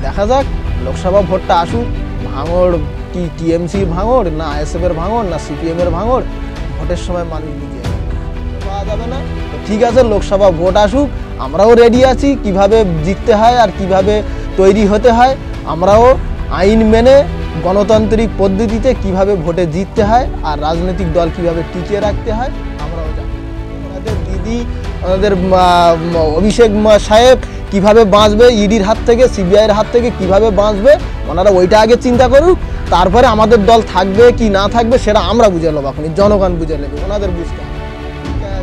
দেখা যাক লোকসভা ভোটটা আসুক, ভাঙড় কি টিএমসির ভাঙড় না আইএসএফের ভাঙড় না সিপিএমের ভাঙড়, ভোটের সময় মানুষ বুঝিয়ে পাওয়া যাবে না। তো ঠিক আছে, লোকসভা ভোট আসুক, আমরাও রেডি আছি কিভাবে জিততে হয় আর কিভাবে তৈরি হতে হয়। আমরাও আইন মেনে গণতান্ত্রিক পদ্ধতিতে কিভাবে ভোটে জিততে হয় আর রাজনৈতিক দল কিভাবে টিকিয়ে রাখতে হয় আমরাও জানি। ওনাদের দিদি, ওনাদের অভিষেক সাহেব কিভাবে বাঁচবে ইডির হাত থেকে, সিবিআইয়ের হাত থেকে কিভাবে বাঁচবে, ওনারা ওইটা আগে চিন্তা করুক। তারপরে আমাদের দল থাকবে কি না থাকবে সেটা আমরা বুঝে নেবো, এখন জনগণ বুঝে নেবে, ওনাদের বুঝতে হবে।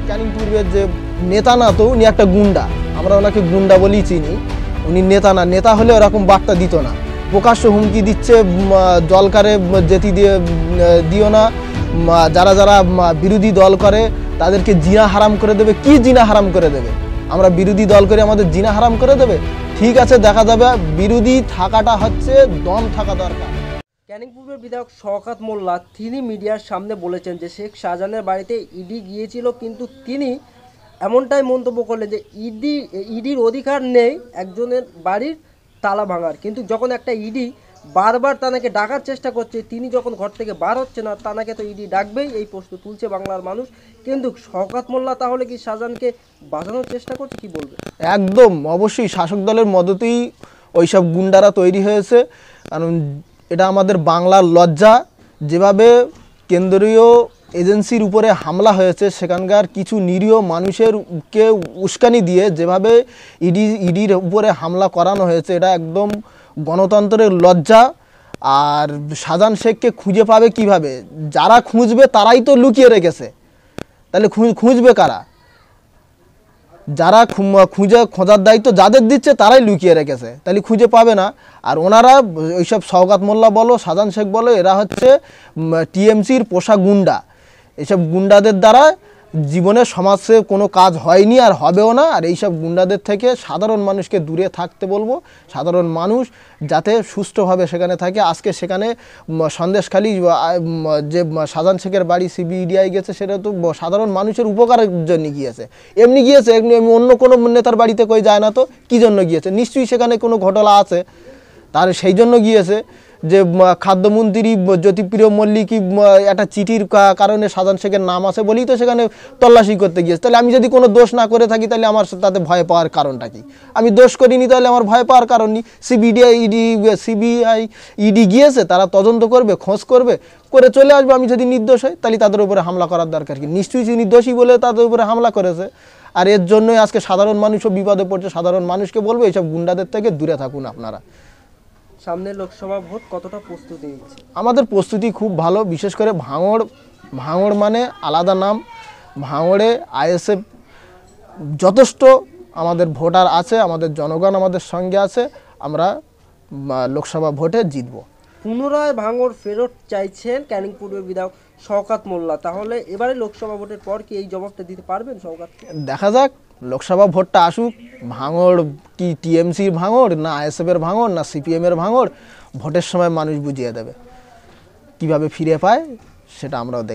ক্যানিং পূর্বের যে নেতা না, তো উনি একটা গুন্ডা, আমরা ওনাকে গুন্ডা বলেই চিনি। উনি নেতা না, নেতা হলে ওরকম বার্তা দিত না। প্রকাশ্য হুমকি দিচ্ছে, জলকারে যেতে দিও না, যারা যারা বিরোধী দল করে তাদেরকে জিনা হারাম করে দেবে। কি জিনা হারাম করে দেবে? আমরা বিরোধী দল করে আমাদের জিনা হারাম করে দেবে? ঠিক আছে, দেখা যাবে। বিরোধী থাকাটা হচ্ছে দম থাকা দরকার। ক্যানিং পূর্বের বিধায়ক শওকত মোল্লা তিনি মিডিয়ার সামনে বলেছেন যে শেখ শাহজাহানের বাড়িতে ইডি গিয়েছিল, কিন্তু তিনি এমনটাই মন্তব্য করলেন যে ইডির অধিকার নেই একজনের বাড়ির তালা ভাঙার, কিন্তু যখন একটা ইডি বারবার তাকে ডাকার চেষ্টা করছে, তিনি যখন ঘর থেকে বার হচ্ছে না, তাকে তো ইডি ডাকবেই, এই প্রশ্ন তুলছে বাংলার মানুষ। কিন্তু শওকত মোল্লা তাহলে কি শাহজাহানকে বাঁচানোর চেষ্টা করছে, কি বলবে? একদম অবশ্যই শাসক দলের মদতেই ওইসব গুন্ডারা তৈরি হয়েছে। কারণ এটা আমাদের বাংলার লজ্জা, যেভাবে কেন্দ্রীয় এজেন্সির উপরে হামলা হয়েছে, সেখানকার কিছু নিরীহ মানুষেরকে উস্কানি দিয়ে যেভাবে ইডির উপরে হামলা করানো হয়েছে, এটা একদম গণতন্ত্রের লজ্জা। আর শাহজাহান শেখকে খুঁজে পাবে কিভাবে? যারা খুঁজবে তারাই তো লুকিয়ে রেখেছে, তাহলে খুঁজবে কারা? যারা খোঁজার দায়িত্ব যাদের দিচ্ছে তারাই লুকিয়ে রেখেছে, তাহলে খুঁজে পাবে না। আর ওনারা ওইসব শওকত মোল্লা বলো, শাহজাহান শেখ বলো, এরা হচ্ছে টিএমসির পোষা গুন্ডা। এইসব গুন্ডাদের দ্বারা জীবনে সমাজে কোনো কাজ হয়নি আর হবেও না। আর এইসব গুন্ডাদের থেকে সাধারণ মানুষকে দূরে থাকতে বলবো। সাধারণ মানুষ যাতে সুষ্ঠুভাবে সেখানে থাকে। আজকে সেখানে সন্দেশখালী যে শাহজাহান শেখের বাড়ি সিবিআই গেছে, সেটা তো সাধারণ মানুষের উপকারের জন্য গিয়েছে। এমনি গিয়েছে, এমনি অন্য কোনো নেতার বাড়িতে কই যায় না, তো কী জন্য গিয়েছে? নিশ্চয়ই সেখানে কোনো ঘটনা আছে, তার সেই জন্য গিয়েছে। যে খাদ্যমন্ত্রী জ্যোতিপ্রিয় মল্লিকই একটা চিঠির কারণে শাহজাহান শেখের নাম আছে বলেই তো সেখানে তল্লাশি করতে গিয়েছে। তাহলে আমি যদি কোনো দোষ না করে থাকি, তাহলে আমার তাতে ভয় পাওয়ার কারণটা কি? আমি দোষ করিনি, তাহলে আমার ভয় পাওয়ার কারণ নেই। সিবিআই ইডি গিয়েছে, তারা তদন্ত করবে, খোঁজ করবে, করে চলে আসবে। আমি যদি নির্দোষ হই, তাহলে তাদের উপরে হামলা করার দরকার কি? নিশ্চয়ই নির্দোষী বলে তাদের উপরে হামলা করেছে। আর এর জন্যই আজকে সাধারণ মানুষও বিপদে পড়ছে। সাধারণ মানুষকে বলবো, এইসব গুন্ডাদের থেকে দূরে থাকুন আপনারা। সামনে লোকসভা ভোট, কতটা প্রস্তুতি নিচ্ছে? আমাদের প্রস্তুতি খুব ভালো। বিশেষ করে ভাঙড় মানে আলাদা নাম। ভাঙড়ে আইএসএফ যথেষ্ট আমাদের ভোটার আছে, আমাদের জনগণ আমাদের সঙ্গে আছে। আমরা লোকসভা ভোটে জিতব। পুনরায় ভাঙড় ফেরত চাইছেন ক্যানিং পূর্বের বিধায়ক শওকত মোল্লা। তাহলে এবারে লোকসভা ভোটের পর কি এই জবাবটা দিতে পারবেন শওকত? দেখা যাক, লোকসভা ভোটটা আসুক, ভাঙড় কি টিএমসির ভাঙড় না আইএসএফের ভাঙড় না সিপিএমের ভাঙড়, ভোটের সময় মানুষ বুঝিয়ে দেবে। কিভাবে ফিরে পায় সেটা আমরাও দেখি।